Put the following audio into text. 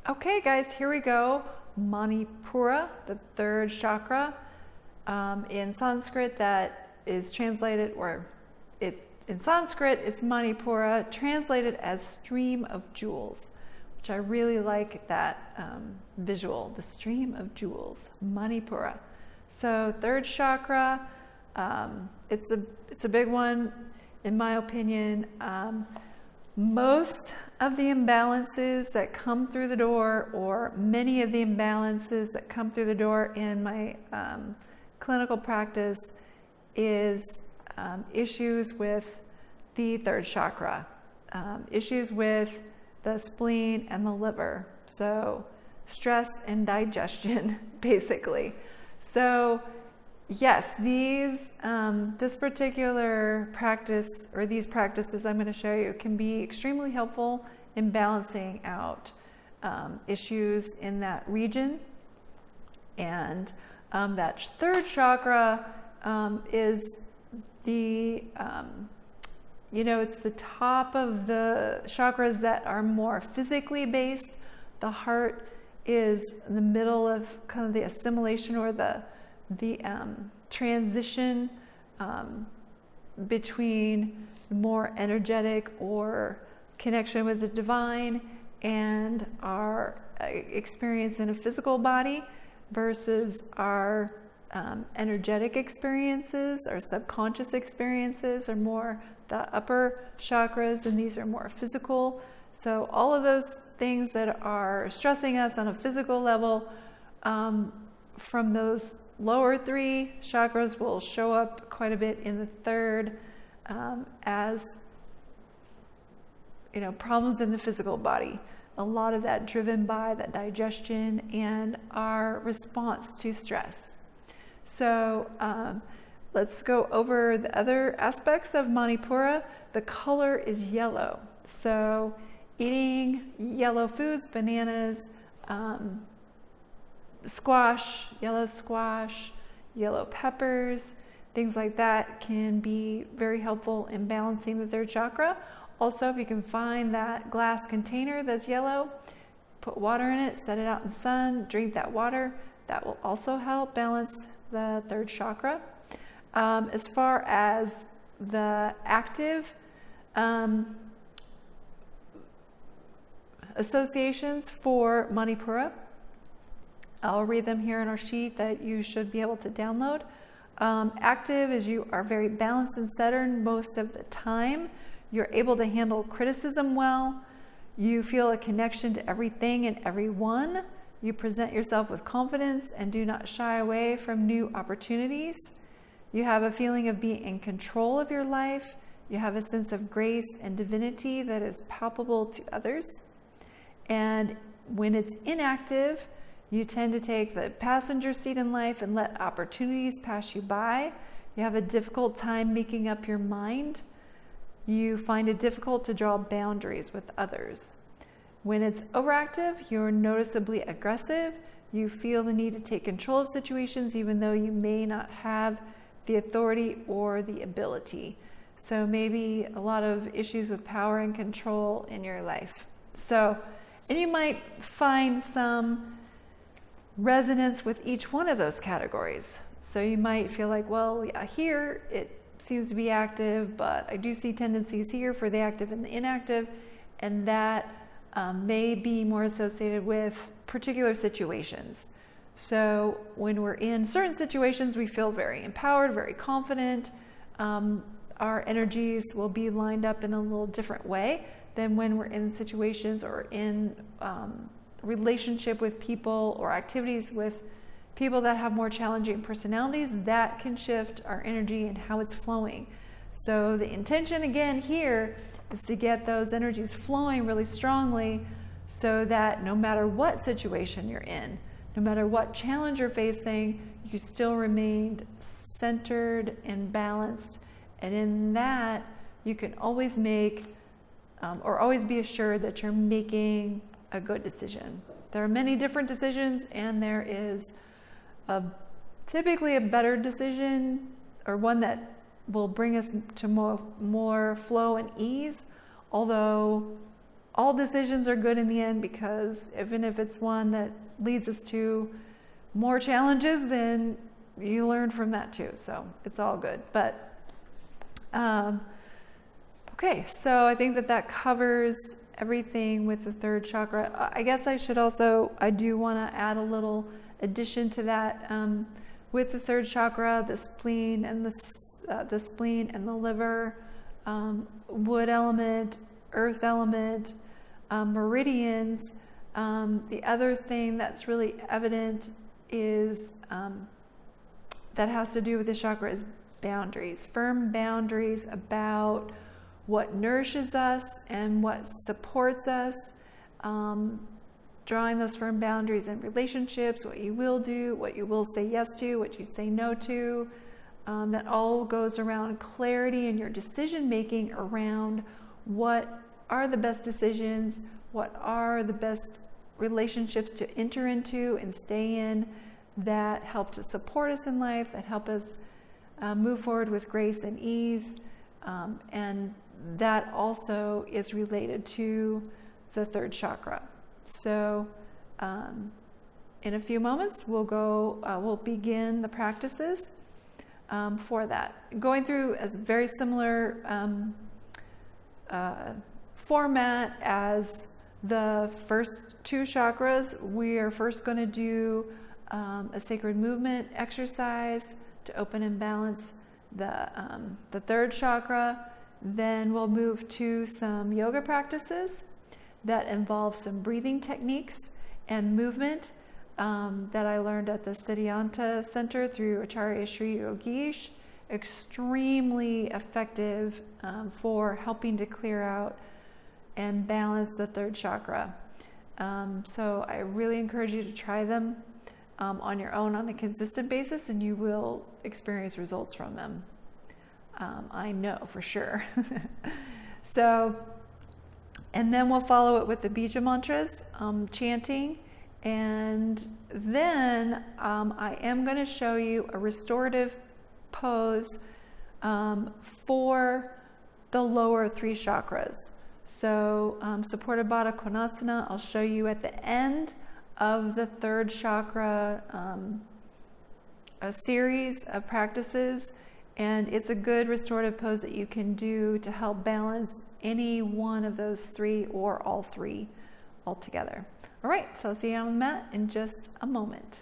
Okay guys, here we go. Manipura, the third chakra. In Sanskrit that is translated, in Sanskrit it's Manipura, translated as stream of jewels, which I really like that visual, the stream of jewels, Manipura. So third chakra, it's a big one in my opinion. Most of the imbalances that come through the door, or many of the imbalances that come through the door in my clinical practice, is issues with the third chakra, issues with the spleen and the liver. So stress and digestion, basically. So yes, this particular practice, or these practices I'm going to show you, can be extremely helpful in balancing out issues in that region. And that third chakra is the, it's the top of the chakras that are more physically based. The heart is in the middle of kind of the assimilation, or the transition between more energetic or connection with the divine and our experience in a physical body versus our energetic experiences. Our subconscious experiences are more the upper chakras, and these are more physical. So all of those things that are stressing us on a physical level from those lower three chakras will show up quite a bit in the third as problems in the physical body. A lot of that driven by that digestion and our response to stress. So let's go over the other aspects of Manipura. The color is yellow. So eating yellow foods, bananas, squash, yellow peppers, things like that can be very helpful in balancing the third chakra. Also, if you can find that glass container that's yellow, put water in it, set it out in the sun, drink that water. That will also help balance the third chakra. As far as the active associations for Manipura, I'll read them here in our sheet that you should be able to download. Active is you are very balanced and centered most of the time. You're able to handle criticism well. You feel a connection to everything and everyone. You present yourself with confidence and do not shy away from new opportunities. You have a feeling of being in control of your life. You have a sense of grace and divinity that is palpable to others. And when it's inactive, you tend to take the passenger seat in life and let opportunities pass you by. You have a difficult time making up your mind. You find it difficult to draw boundaries with others. When it's overactive, you're noticeably aggressive. You feel the need to take control of situations even though you may not have the authority or the ability. So maybe a lot of issues with power and control in your life. And you might find some resonance with each one of those categories. So you might feel like, well, yeah, here it seems to be active, but I do see tendencies here for the active and the inactive, and that may be more associated with particular situations. So when we're in certain situations, we feel very empowered, very confident. Our energies will be lined up in a little different way than when we're in situations or in relationship with people or activities with people that have more challenging personalities. That can shift our energy and how it's flowing. So the intention again here is to get those energies flowing really strongly so that no matter what situation you're in, no matter what challenge you're facing, you still remain centered and balanced. And in that, you can always make or always be assured that you're making a good decision. There are many different decisions, and there is typically a better decision, or one that will bring us to more flow and ease. Although all decisions are good in the end, because even if it's one that leads us to more challenges, then you learn from that too. So it's all good. But okay, so I think that covers everything with the third chakra. I guess I do want to add a little addition to that. With the third chakra, the spleen and the liver, wood element, earth element, meridians. The other thing that's really evident is that has to do with the chakra is boundaries, firm boundaries about what nourishes us and what supports us. Drawing those firm boundaries in relationships, what you will do, what you will say yes to, what you say no to. That all goes around clarity in your decision making around what are the best decisions, what are the best relationships to enter into and stay in that help to support us in life, that help us move forward with grace and ease. And that also is related to the third chakra. So in a few moments, we'll begin the practices for that. Going through a very similar format as the first two chakras. We are first going to do a sacred movement exercise to open and balance the third chakra. Then we'll move to some yoga practices that involve some breathing techniques and movement that I learned at the Siddhanta Center through Acharya Sri Yogesh. Extremely effective for helping to clear out and balance the third chakra. So I really encourage you to try them on your own on a consistent basis, and you will experience results from them. I know for sure. And then we'll follow it with the bija mantras, chanting. And then I am going to show you a restorative pose for the lower three chakras. So Supported Baddha Konasana, I'll show you at the end of the third chakra a series of practices. And it's a good restorative pose that you can do to help balance any one of those three or all three altogether. All right, so I'll see you on the mat in just a moment.